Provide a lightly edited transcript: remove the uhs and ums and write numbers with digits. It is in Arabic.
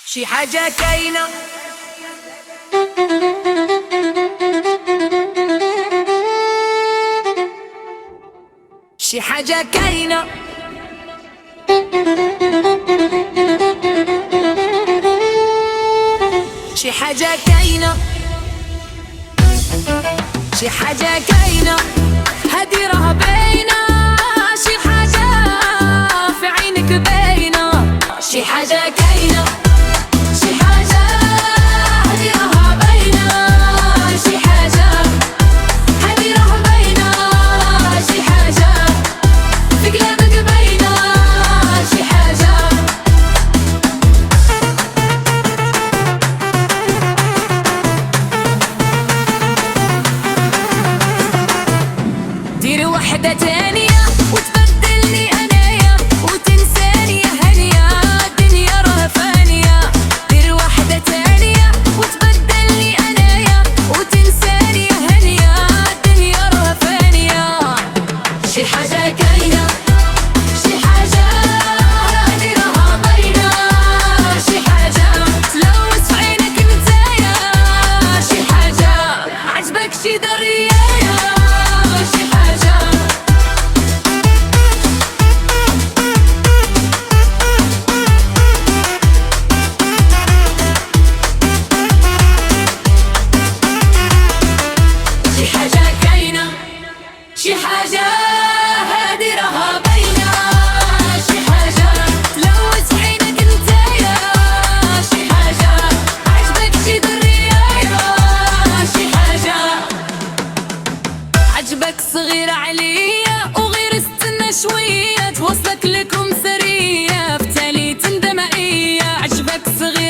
شي حاجة كاينة شي حاجة كاينة شي حاجة كاينة شي حاجة كاينة هادي راها باينة شي حاجة في عينك باينة شي حاجة كاينة شي حاجة هادي راها باينة شي حاجة هادي راها باينة شي حاجة في كلامك باينة شي حاجة دير وحدة تانية وتبدلني أنايا وتنساني يا هنية الدنيا راه فانية دير وحدة تانية وتبدلني أنايا وتنساني يا هنية الدنيا راه فانية شي حاجة كاينة شي حاجة هادي راها باينة شي حاجة تلوث في عينك نتايا شي حاجة عجبك شي دريايا شي حاجة شي حاجة كاينة شي حاجة هادي راها باينة شي حاجة تلوث في عينك نتايا شي حاجة عجبك شي دريايا شي حاجة عجبك صغير عليا وغير استنى شوية توصلك لكم سرية في تالي تندم عجبك صغير